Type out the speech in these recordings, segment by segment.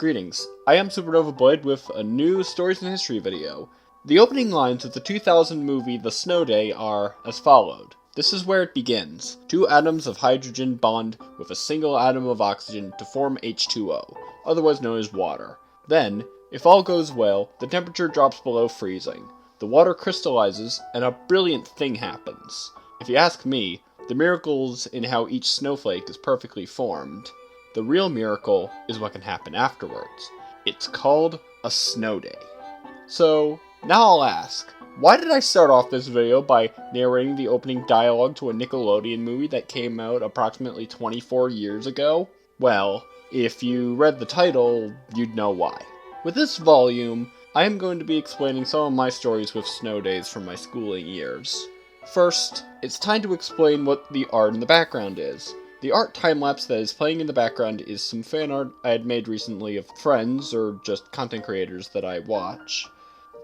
Greetings, I am SupernovaBlade with a new Stories in History video. The opening lines of the 2000 movie The Snow Day are as followed. This is where it begins. Two atoms of hydrogen bond with a single atom of oxygen to form H2O, otherwise known as water. Then, if all goes well, the temperature drops below freezing. The water crystallizes, and a brilliant thing happens. If you ask me, the miracle's in how each snowflake is perfectly formed. The real miracle is what can happen afterwards. It's called a snow day. So, now I'll ask, why did I start off this video by narrating the opening dialogue to a Nickelodeon movie that came out approximately 24 years ago? Well, if you read the title, you'd know why. With this volume, I am going to be explaining some of my stories with snow days from my schooling years. First, it's time to explain what the art in the background is. The art time-lapse that is playing in the background is some fan art I had made recently of friends, or just content creators that I watch.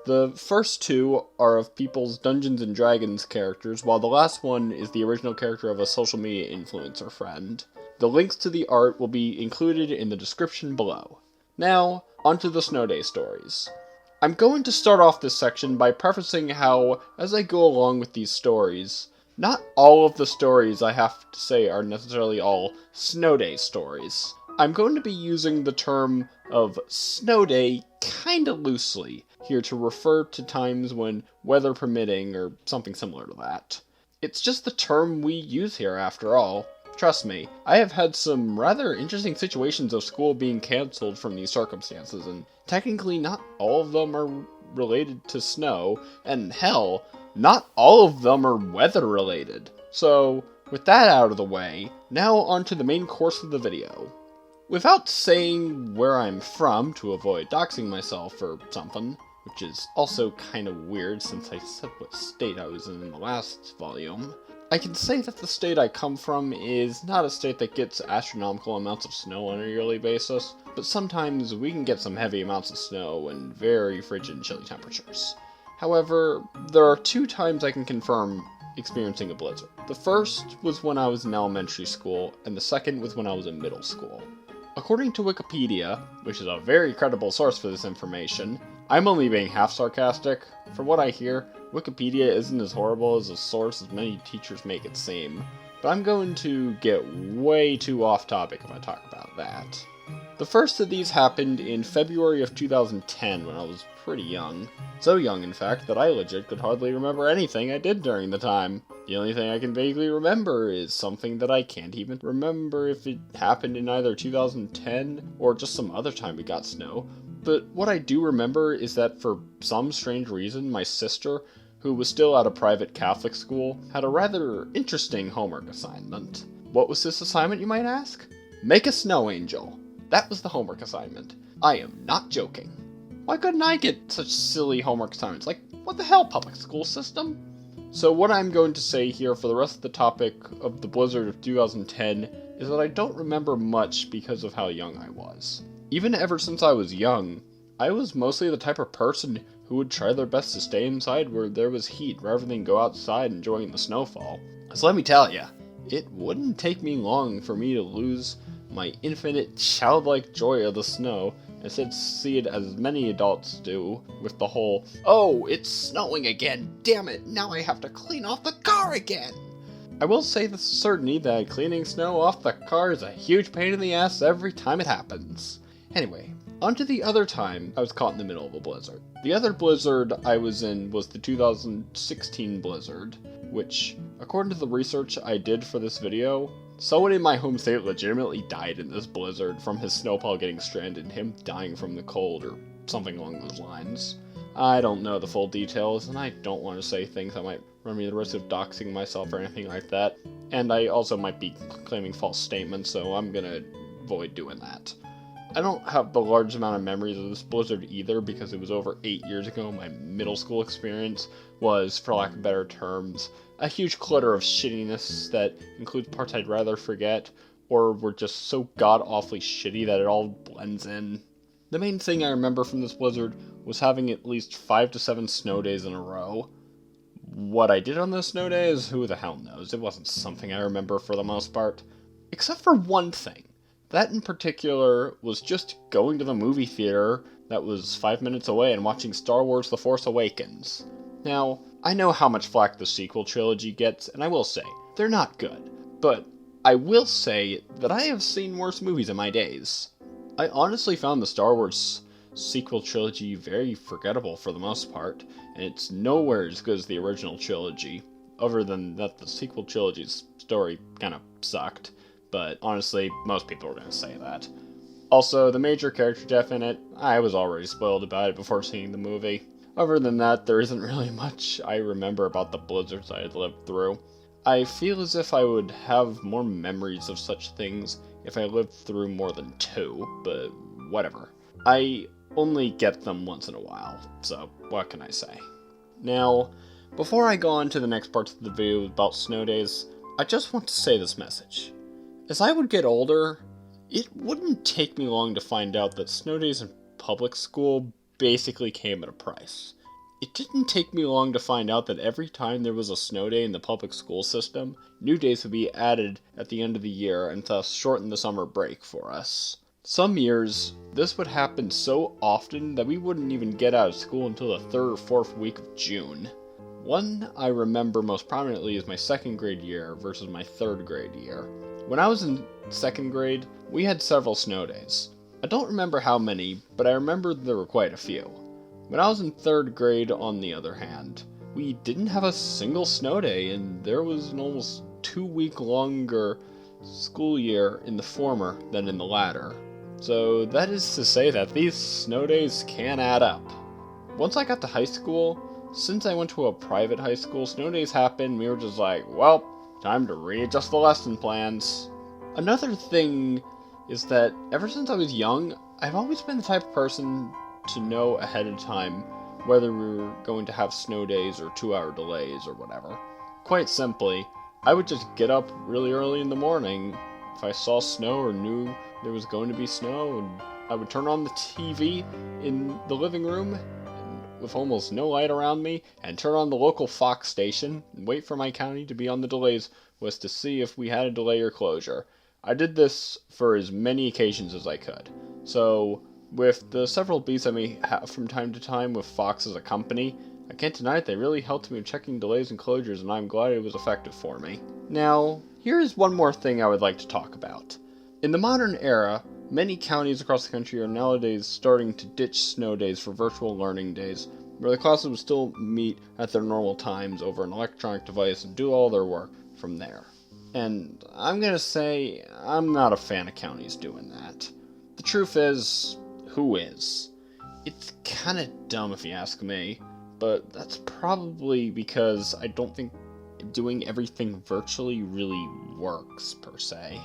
The first two are of people's Dungeons & Dragons characters, while the last one is the original character of a social media influencer friend. The links to the art will be included in the description below. Now, onto the Snow Day stories. I'm going to start off this section by prefacing how, as I go along with these stories, not all of the stories I have to say are necessarily all Snow Day stories. I'm going to be using the term of Snow Day kinda loosely here to refer to times when weather permitting or something similar to that. It's just the term we use here after all. Trust me, I have had some rather interesting situations of school being cancelled from these circumstances, and technically not all of them are related to snow, and hell, not all of them are weather-related. So, with that out of the way, now onto the main course of the video. Without saying where I'm from to avoid doxing myself or something, which is also kind of weird since I said what state I was in the last volume, I can say that the state I come from is not a state that gets astronomical amounts of snow on a yearly basis, but sometimes we can get some heavy amounts of snow and very frigid and chilly temperatures. However, there are two times I can confirm experiencing a blizzard. The first was when I was in elementary school, and the second was when I was in middle school. According to Wikipedia, which is a very credible source for this information, I'm only being half sarcastic. From what I hear, Wikipedia isn't as horrible as a source as many teachers make it seem, but I'm going to get way too off topic if I talk about that. The first of these happened in February of 2010 when I was pretty young. So young, in fact, that I legit could hardly remember anything I did during the time. The only thing I can vaguely remember is something that I can't even remember if it happened in either 2010 or just some other time we got snow. But what I do remember is that for some strange reason, my sister, who was still at a private Catholic school, had a rather interesting homework assignment. What was this assignment, you might ask? Make a snow angel. That was the homework assignment. I am not joking. Why couldn't I get such silly homework assignments? Like, what the hell, public school system? So what I'm going to say here for the rest of the topic of the blizzard of 2010 is that I don't remember much because of how young I was. Even ever since I was young, I was mostly the type of person who would try their best to stay inside where there was heat rather than go outside enjoying the snowfall. So let me tell ya, it wouldn't take me long for me to lose my infinite childlike joy of the snow, and instead see it as many adults do, with the whole, "Oh, it's snowing again, damn it, now I have to clean off the car again!" I will say with certainty that cleaning snow off the car is a huge pain in the ass every time it happens. Anyway, onto the other time I was caught in the middle of a blizzard. The other blizzard I was in was the 2016 blizzard, which, according to the research I did for this video, someone in my home state legitimately died in this blizzard from his snowplow getting stranded and him dying from the cold or something along those lines. I don't know the full details, and I don't want to say things that might run me the risk of doxing myself or anything like that, and I also might be claiming false statements, so I'm gonna avoid doing that. I don't have the large amount of memories of this blizzard either because it was over 8 years ago. My middle school experience was, for lack of better terms, a huge clutter of shittiness that includes parts I'd rather forget, or were just so god-awfully shitty that it all blends in. The main thing I remember from this blizzard was having at least 5 to 7 snow days in a row. What I did on those snow days, who the hell knows? It wasn't something I remember for the most part. Except for one thing. That in particular was just going to the movie theater that was 5 minutes away and watching Star Wars The Force Awakens. Now, I know how much flack the sequel trilogy gets, and I will say, they're not good. But I will say that I have seen worse movies in my days. I honestly found the Star Wars sequel trilogy very forgettable for the most part, and it's nowhere as good as the original trilogy, other than that the sequel trilogy's story kind of sucked. But honestly, most people are going to say that. Also, the major character death in it, I was already spoiled about it before seeing the movie. Other than that, there isn't really much I remember about the blizzards I had lived through. I feel as if I would have more memories of such things if I lived through more than 2, but whatever. I only get them once in a while, so what can I say? Now, before I go on to the next parts of the video about snow days, I just want to say this message. As I would get older, it wouldn't take me long to find out that snow days in public school basically came at a price. It didn't take me long to find out that every time there was a snow day in the public school system, new days would be added at the end of the year and thus shorten the summer break for us. Some years, this would happen so often that we wouldn't even get out of school until the 3rd or 4th week of June. One I remember most prominently is my 2nd grade year versus my 3rd grade year. When I was in 2nd grade, we had several snow days. I don't remember how many, but I remember there were quite a few. When I was in 3rd grade, on the other hand, we didn't have a single snow day, and there was an almost 2-week longer school year in the former than in the latter. So that is to say that these snow days can add up. Once I got to high school, since I went to a private high school, snow days happened, we were just like, well, time to readjust the lesson plans. Another thing is that ever since I was young, I've always been the type of person to know ahead of time whether we were going to have snow days or 2-hour delays or whatever. Quite simply, I would just get up really early in the morning if I saw snow or knew there was going to be snow, and I would turn on the TV in the living room with almost no light around me and turn on the local Fox station and wait for my county to be on the delays was to see if we had a delay or closure. I did this for as many occasions as I could. So, with the several beats I may have from time to time with Fox as a company, I can't deny it, they really helped me with checking delays and closures, and I'm glad it was effective for me. Now, here is one more thing I would like to talk about. In the modern era, many counties across the country are nowadays starting to ditch snow days for virtual learning days, where the classes will still meet at their normal times over an electronic device and do all their work from there. And I'm gonna say, I'm not a fan of counties doing that. The truth is, who is? It's kinda dumb if you ask me, but that's probably because I don't think doing everything virtually really works, per se.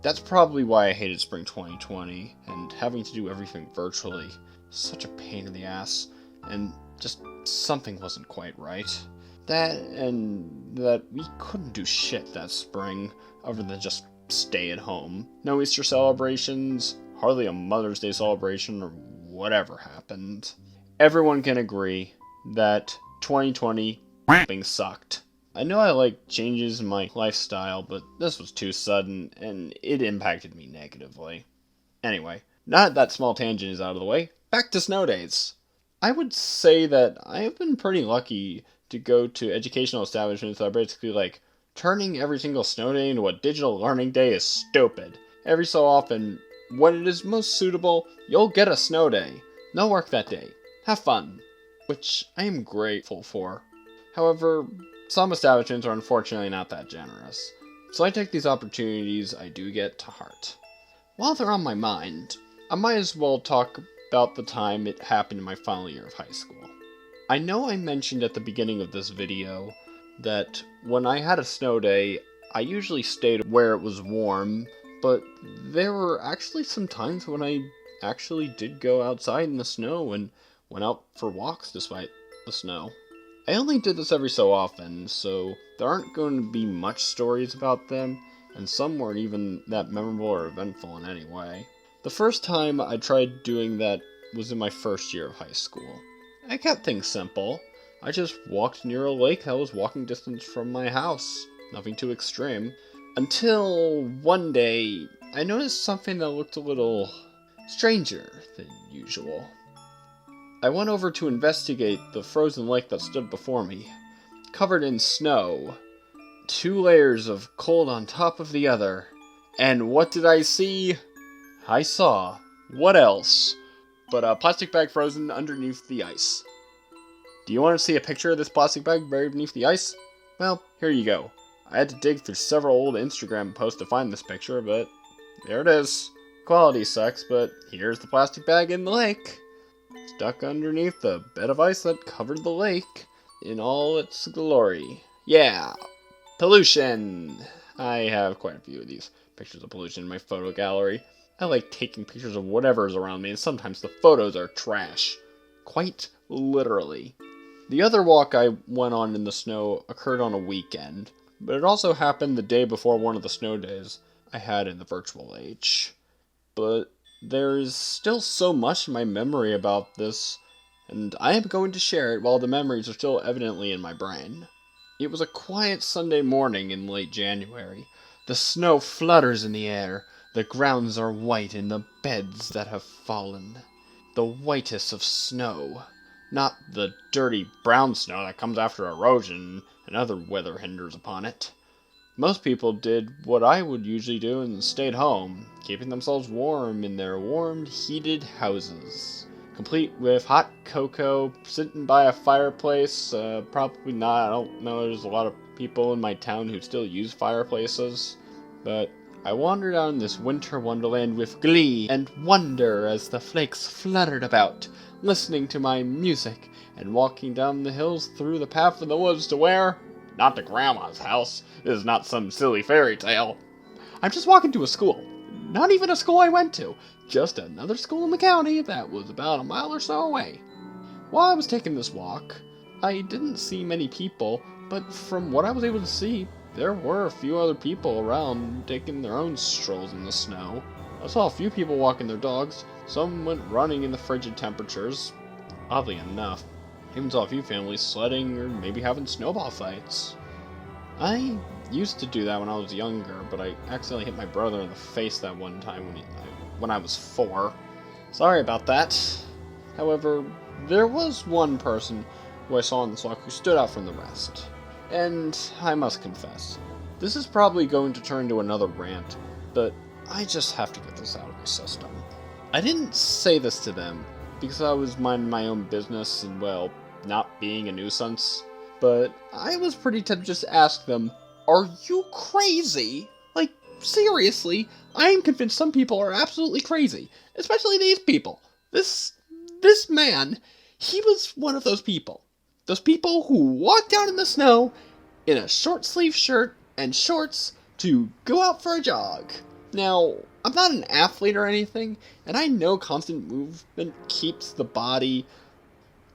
That's probably why I hated Spring 2020, and having to do everything virtually. Such a pain in the ass, and just something wasn't quite right. That, and that we couldn't do shit that spring, other than just stay at home. No Easter celebrations, hardly a Mother's Day celebration, or whatever happened. Everyone can agree that 2020 sucked. I know I like changes in my lifestyle, but this was too sudden, and it impacted me negatively. Anyway, now that small tangent is out of the way, back to snow days. I would say that I have been pretty lucky to go to educational establishments that are basically like, turning every single snow day into a digital learning day is stupid. Every so often, when it is most suitable, you'll get a snow day. No work that day. Have fun. Which I am grateful for. However, some establishments are unfortunately not that generous, so I take these opportunities I do get to heart. While they're on my mind, I might as well talk about the time it happened in my final year of high school. I know I mentioned at the beginning of this video that when I had a snow day, I usually stayed where it was warm, but there were actually some times when I actually did go outside in the snow and went out for walks despite the snow. I only did this every so often, so there aren't going to be much stories about them, and some weren't even that memorable or eventful in any way. The first time I tried doing that was in my first year of high school. I kept things simple. I just walked near a lake that was walking distance from my house. Nothing too extreme. Until one day, I noticed something that looked a little stranger than usual. I went over to investigate the frozen lake that stood before me, covered in snow, 2 layers of cold on top of the other. And what did I see? I saw, what else, but a plastic bag frozen underneath the ice. Do you want to see a picture of this plastic bag buried beneath the ice? Well, here you go. I had to dig through several old Instagram posts to find this picture, but there it is. Quality sucks, but here's the plastic bag in the lake, stuck underneath the bed of ice that covered the lake in all its glory. Yeah, pollution! I have quite a few of these pictures of pollution in my photo gallery. I like taking pictures of whatever's around me, and sometimes the photos are trash. Quite literally. The other walk I went on in the snow occurred on a weekend, but it also happened the day before one of the snow days I had in the virtual age. But there's still so much in my memory about this, and I am going to share it while the memories are still evidently in my brain. It was a quiet Sunday morning in late January. The snow flutters in the air, the grounds are white in the beds that have fallen. The whitest of snow. Not the dirty brown snow that comes after erosion and other weather hinders upon it. Most people did what I would usually do and stayed home, keeping themselves warm in their warm, heated houses. Complete with hot cocoa, sitting by a fireplace. Probably not. I don't know, there's a lot of people in my town who still use fireplaces. But I wandered out in this winter wonderland with glee and wonder as the flakes fluttered about, listening to my music and walking down the hills through the path in the woods to where? Not to Grandma's house. This is not some silly fairy tale. I'm just walking to a school. Not even a school I went to. Just another school in the county that was about a mile or so away. While I was taking this walk, I didn't see many people, but from what I was able to see, there were a few other people around taking their own strolls in the snow. I saw a few people walking their dogs. Some went running in the frigid temperatures. Oddly enough, I even saw a few families sledding or maybe having snowball fights. I used to do that when I was younger, but I accidentally hit my brother in the face that one time when I was 4. Sorry about that. However, there was one person who I saw in this walk who stood out from the rest. And I must confess, this is probably going to turn into another rant, but I just have to get this out of my system. I didn't say this to them because I was minding my own business and, well, not being a nuisance, but I was pretty tempted to just ask them, are you crazy? Like, seriously, I am convinced some people are absolutely crazy, especially these people. This man, he was one of those people. Those people who walked out in the snow in a short sleeve shirt and shorts to go out for a jog. Now, I'm not an athlete or anything, and I know constant movement keeps the body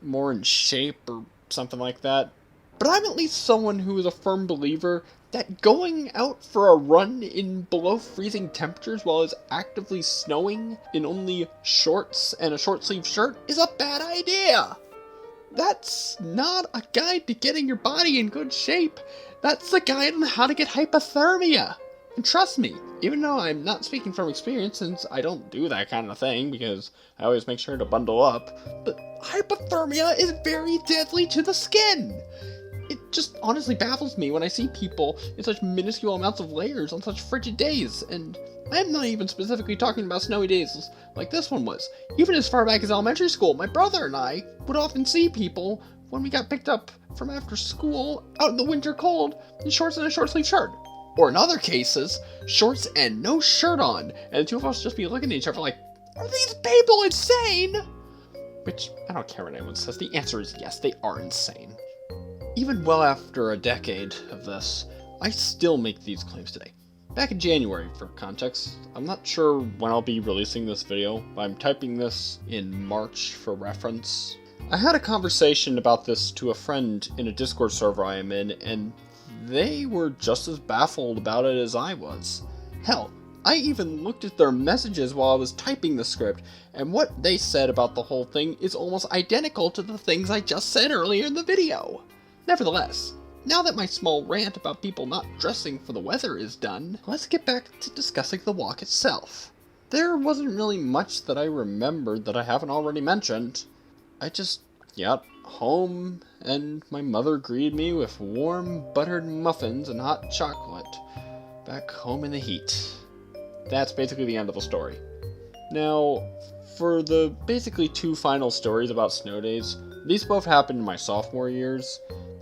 more in shape or something like that, but I'm at least someone who is a firm believer that going out for a run in below freezing temperatures while it's actively snowing in only shorts and a short sleeve shirt is a bad idea. That's not a guide to getting your body in good shape. That's a guide on how to get hypothermia. And trust me, even though I'm not speaking from experience since I don't do that kind of thing because I always make sure to bundle up, but hypothermia is very deadly to the skin. It just honestly baffles me when I see people in such minuscule amounts of layers on such frigid days, and I'm not even specifically talking about snowy days like this one was. Even as far back as elementary school, my brother and I would often see people when we got picked up from after school out in the winter cold in shorts and a short sleeve shirt. Or in other cases, shorts and no shirt on, and the two of us just be looking at each other like, are these people insane? Which, I don't care what anyone says, the answer is yes, they are insane. Even well after a decade of this, I still make these claims today. Back in January, for context, I'm not sure when I'll be releasing this video, but I'm typing this in March for reference. I had a conversation about this to a friend in a Discord server I am in, and they were just as baffled about it as I was. Hell, I even looked at their messages while I was typing the script, and what they said about the whole thing is almost identical to the things I just said earlier in the video. Nevertheless, now that my small rant about people not dressing for the weather is done, let's get back to discussing the walk itself. There wasn't really much that I remembered that I haven't already mentioned. I just got home, and my mother greeted me with warm buttered muffins and hot chocolate. Back home in the heat. That's basically the end of the story. Now, for the basically two final stories about snow days, these both happened in my sophomore years,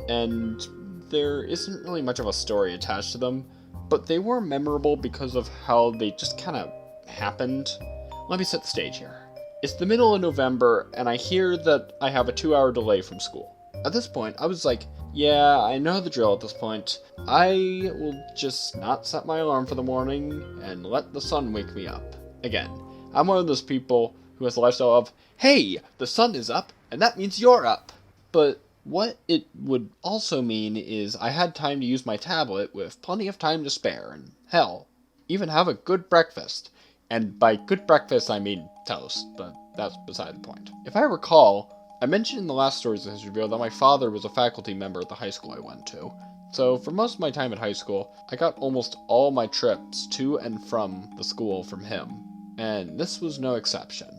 and there isn't really much of a story attached to them, but they were memorable because of how they just kind of happened. Let me set the stage here. It's the middle of November, and I hear that I have a 2-hour delay from school. At this point, I was like, yeah, I know the drill at this point. I will just not set my alarm for the morning and let the sun wake me up. Again, I'm one of those people who has the lifestyle of, hey, the sun is up, and that means you're up. But what it would also mean is I had time to use my tablet with plenty of time to spare, and hell, even have a good breakfast. And by good breakfast, I mean toast, but that's beside the point. If I recall, I mentioned in the last Stories of History video that my father was a faculty member at the high school I went to. So for most of my time at high school, I got almost all my trips to and from the school from him, and this was no exception.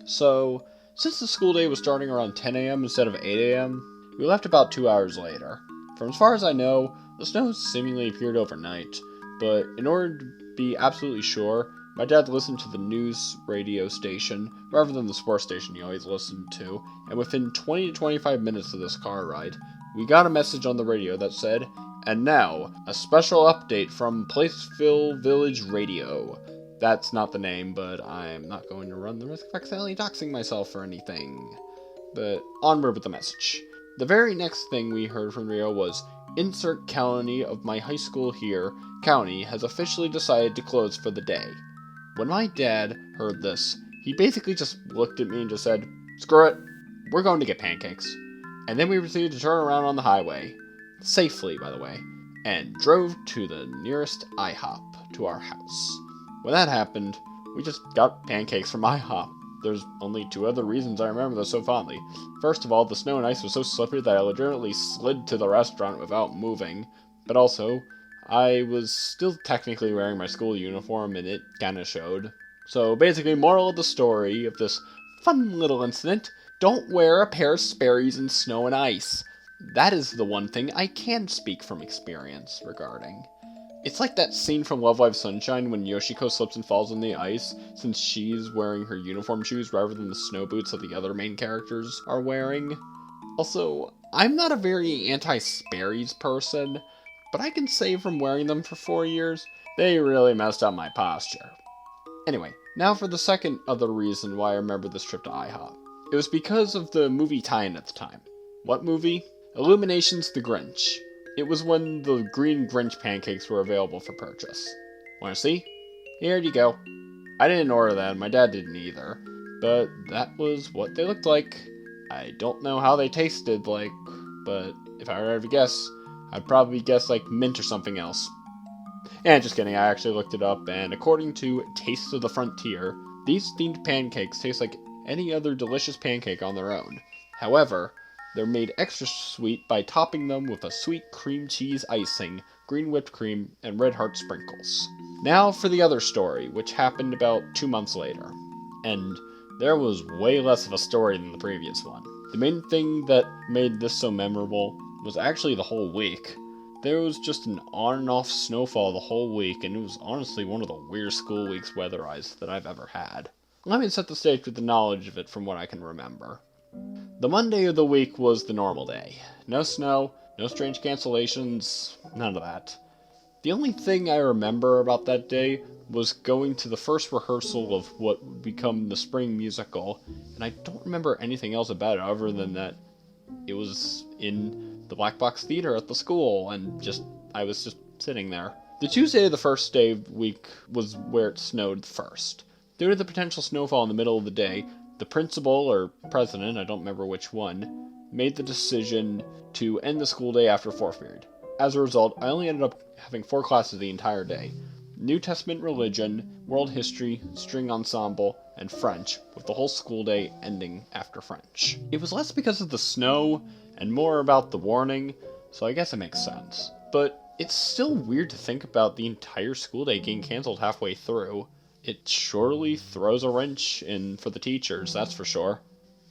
So, since the school day was starting around 10 a.m. instead of 8 a.m., we left about 2 hours later. From as far as I know, the snow seemingly appeared overnight, but in order to be absolutely sure, my dad listened to the news radio station rather than the sports station he always listened to, and within 20 to 25 minutes of this car ride, we got a message on the radio that said, "And now, a special update from Placeville Village Radio." That's not the name, but I'm not going to run the risk of accidentally doxing myself or anything. But onward with the message. The very next thing we heard from Rio was, "Insert county of my high school here, county, has officially decided to close for the day." When my dad heard this, he basically just looked at me and just said, "Screw it, we're going to get pancakes." And then we proceeded to turn around on the highway, safely by the way, and drove to the nearest IHOP to our house. When that happened, we just got pancakes from IHOP. There's only two other reasons I remember this so fondly. First of all, the snow and ice was so slippery that I legitimately slid to the restaurant without moving, but also, I was still technically wearing my school uniform and it kinda showed. So basically, moral of the story of this fun little incident, don't wear a pair of Sperry's in snow and ice. That is the one thing I can speak from experience regarding. It's like that scene from Love Live Sunshine when Yoshiko slips and falls on the ice, since she's wearing her uniform shoes rather than the snow boots that the other main characters are wearing. Also, I'm not a very anti-Sperry's person, but I can say from wearing them for 4 years, they really messed up my posture. Anyway, now for the second other reason why I remember this trip to IHOP. It was because of the movie tie-in at the time. What movie? Illumination's The Grinch. It was when the green Grinch pancakes were available for purchase. Wanna see? Here you go. I didn't order them, my dad didn't either, but that was what they looked like. I don't know how they tasted like, but if I were to guess, I'd probably guess like mint or something else. And just kidding, I actually looked it up, and according to Taste of the Frontier, these themed pancakes taste like any other delicious pancake on their own. However, they're made extra sweet by topping them with a sweet cream cheese icing, green whipped cream, and red heart sprinkles. Now for the other story, which happened about 2 months later. And there was way less of a story than the previous one. The main thing that made this so memorable was actually the whole week. There was just an on and off snowfall the whole week, and it was honestly one of the weirdest school weeks weather-wise that I've ever had. Let me set the stage with the knowledge of it from what I can remember. The Monday of the week was the normal day. No snow, no strange cancellations, none of that. The only thing I remember about that day was going to the first rehearsal of what would become the spring musical, and I don't remember anything else about it other than that it was in the Black Box Theater at the school, and I was just sitting there. The Tuesday of the first day of the week was where it snowed first. Due to the potential snowfall in the middle of the day, the principal, or president, I don't remember which one, made the decision to end the school day after fourth period. As a result, I only ended up having 4 classes the entire day. New Testament religion, world history, string ensemble, and French, with the whole school day ending after French. It was less because of the snow, and more about the warning, so I guess it makes sense. But it's still weird to think about the entire school day getting canceled halfway through. It surely throws a wrench in for the teachers, that's for sure.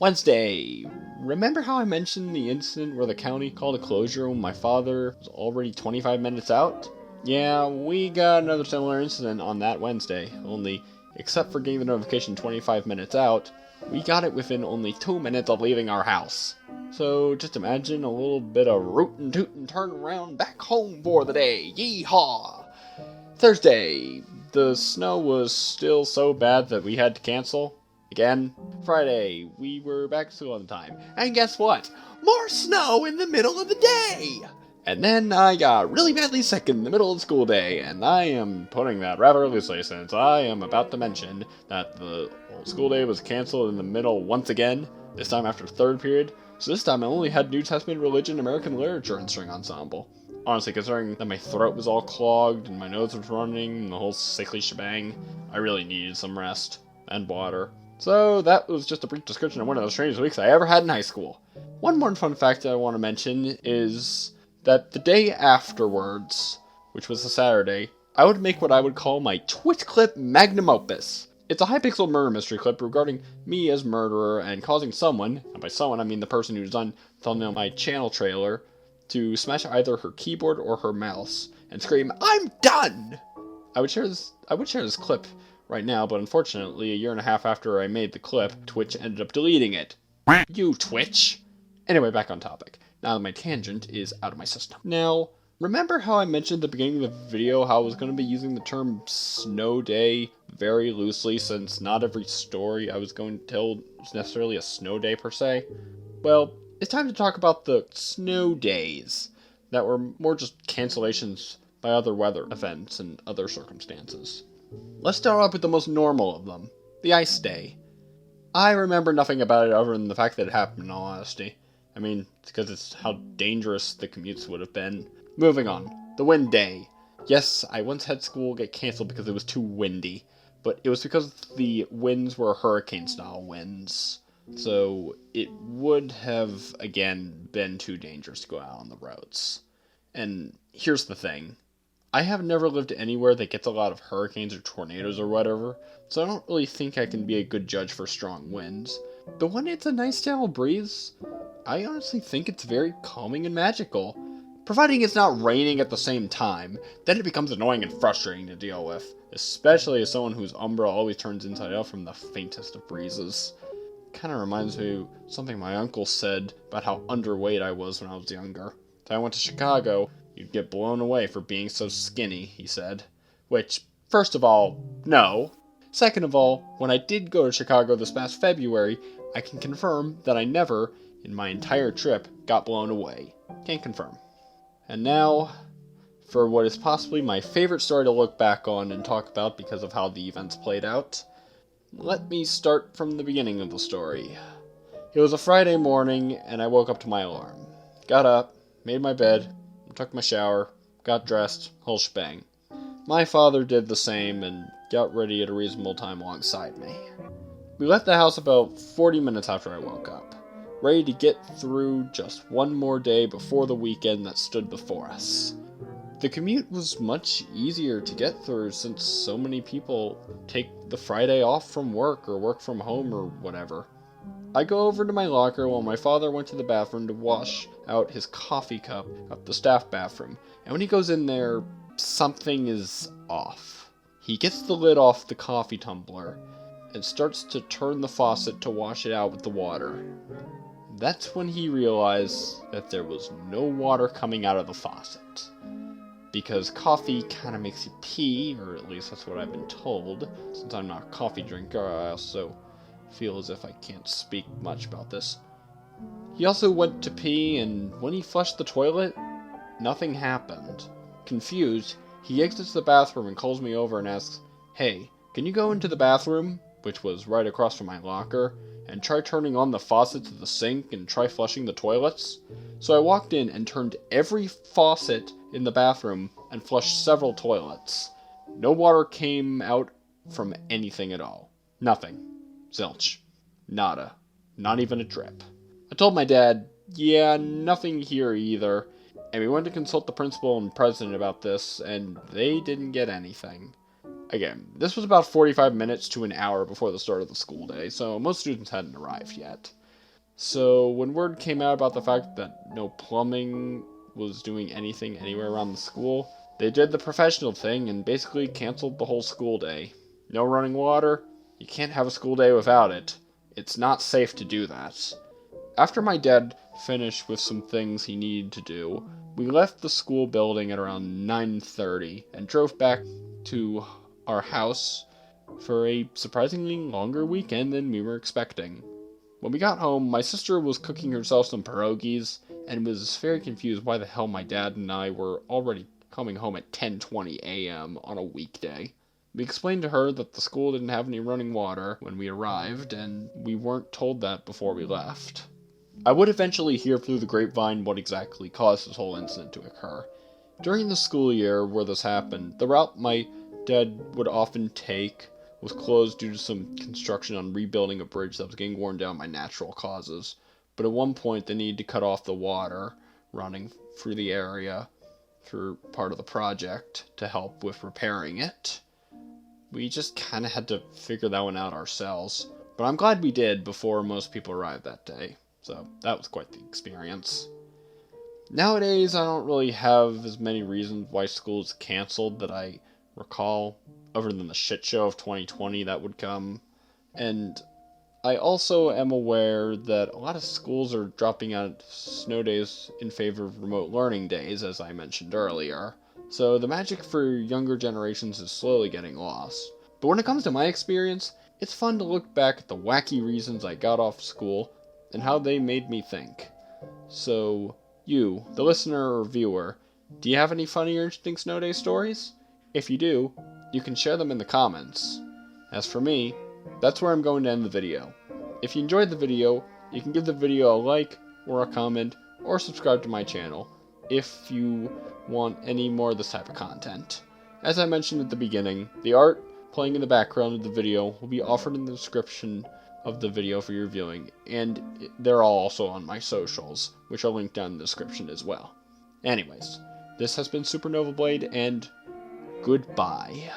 Wednesday. Remember how I mentioned the incident where the county called a closure when my father was already 25 minutes out? Yeah, we got another similar incident on that Wednesday, only, except for getting the notification 25 minutes out, we got it within only 2 minutes of leaving our house. So just imagine a little bit of rootin' tootin' turn around back home for the day. Yeehaw! Thursday. The snow was still so bad that we had to cancel. Again. Friday. We were back to school on time. And guess what? More snow in the middle of the day! And then I got really badly sick in the middle of the school day, and I am putting that rather loosely since I am about to mention that the whole school day was canceled in the middle once again, this time after third period. So this time I only had New Testament religion, American literature, and string ensemble. Honestly, considering that my throat was all clogged and my nose was running and the whole sickly shebang, I really needed some rest and water. So that was just a brief description of one of the strangest weeks I ever had in high school. One more fun fact that I want to mention is that the day afterwards, which was a Saturday, I would make what I would call my Twitch clip magnum opus. It's a high-pixel murder mystery clip regarding me as murderer and causing someone, and by someone I mean the person who's done thumbnail my channel trailer, to smash either her keyboard or her mouse and scream, "I'm done!" I would share this clip right now, but unfortunately, a year and a half after I made the clip, Twitch ended up deleting it. You Twitch! Anyway, back on topic. Now that my tangent is out of my system. Now, remember how I mentioned at the beginning of the video how I was going to be using the term snow day very loosely since not every story I was going to tell was necessarily a snow day per se? Well, it's time to talk about the snow days that were more just cancellations by other weather events and other circumstances. Let's start off with the most normal of them, the ice day. I remember nothing about it other than the fact that it happened, in all honesty. I mean, it's because it's how dangerous the commutes would have been. Moving on, the wind day. Yes, I once had school get canceled because it was too windy, but it was because the winds were hurricane-style winds. So it would have, again, been too dangerous to go out on the roads. And here's the thing. I have never lived anywhere that gets a lot of hurricanes or tornadoes or whatever, so I don't really think I can be a good judge for strong winds. But when it's a nice gentle breeze, I honestly think it's very calming and magical. Providing it's not raining at the same time, then it becomes annoying and frustrating to deal with, especially as someone whose umbra always turns inside out from the faintest of breezes. Kind of reminds me of something my uncle said about how underweight I was when I was younger. So I went to Chicago, you'd get blown away for being so skinny, he said. Which, first of all, no. Second of all, when I did go to Chicago this past February, I can confirm that I never, in my entire trip, got blown away. Can't confirm. And now, for what is possibly my favorite story to look back on and talk about because of how the events played out. Let me start from the beginning of the story. It was a Friday morning, and I woke up to my alarm. Got up, made my bed, took my shower, got dressed, whole shebang. My father did the same and got ready at a reasonable time alongside me. We left the house about 40 minutes after I woke up, ready to get through just one more day before the weekend that stood before us. The commute was much easier to get through since so many people take the Friday off from work or work from home or whatever. I go over to my locker while my father went to the bathroom to wash out his coffee cup at the staff bathroom, and when he goes in there, something is off. He gets the lid off the coffee tumbler and starts to turn the faucet to wash it out with the water. That's when he realized that there was no water coming out of the faucet. Because coffee kind of makes you pee, or at least that's what I've been told. Since I'm not a coffee drinker, I also feel as if I can't speak much about this. He also went to pee, and when he flushed the toilet, nothing happened. Confused, he exits the bathroom and calls me over and asks, "Hey, can you go into the bathroom," which was right across from my locker, "and try turning on the faucet to the sink and try flushing the toilets?" So I walked in and turned every faucet in the bathroom and flushed several toilets. No water came out from anything at all. Nothing. Zilch. Nada. Not even a drip. I told my dad, yeah, nothing here either. And we went to consult the principal and president about this, and they didn't get anything. Again, this was about 45 minutes to an hour before the start of the school day, so most students hadn't arrived yet. So when word came out about the fact that no plumbing was doing anything anywhere around the school, they did the professional thing and basically canceled the whole school day. No running water? You can't have a school day without it. It's not safe to do that. After my dad finished with some things he needed to do, we left the school building at around 9:30 and drove back to our house for a surprisingly longer weekend than we were expecting. When we got home, my sister was cooking herself some pierogies and was very confused why the hell my dad and I were already coming home at 10:20 a.m. on a weekday. We explained to her that the school didn't have any running water when we arrived, and we weren't told that before we left. I would eventually hear through the grapevine what exactly caused this whole incident to occur. During the school year where this happened, the route my dad would often take was closed due to some construction on rebuilding a bridge that was getting worn down by natural causes. But at one point they needed to cut off the water running through the area for part of the project to help with repairing it. We just kind of had to figure that one out ourselves. But I'm glad we did before most people arrived that day. So that was quite the experience. Nowadays, I don't really have as many reasons why school is canceled that I recall, other than the shit show of 2020 that would come. And I also am aware that a lot of schools are dropping out snow days in favor of remote learning days, as I mentioned earlier. So the magic for younger generations is slowly getting lost. But when it comes to my experience, it's fun to look back at the wacky reasons I got off school and how they made me think. So, you, the listener or viewer, do you have any funny or interesting snow day stories? If you do, you can share them in the comments. As for me, that's where I'm going to end the video. If you enjoyed the video, you can give the video a like or a comment or subscribe to my channel if you want any more of this type of content. As I mentioned at the beginning, the art playing in the background of the video will be offered in the description of the video for your viewing, and they're all also on my socials, which are linked down in the description as well. Anyways, this has been SupernovaBlade, and goodbye.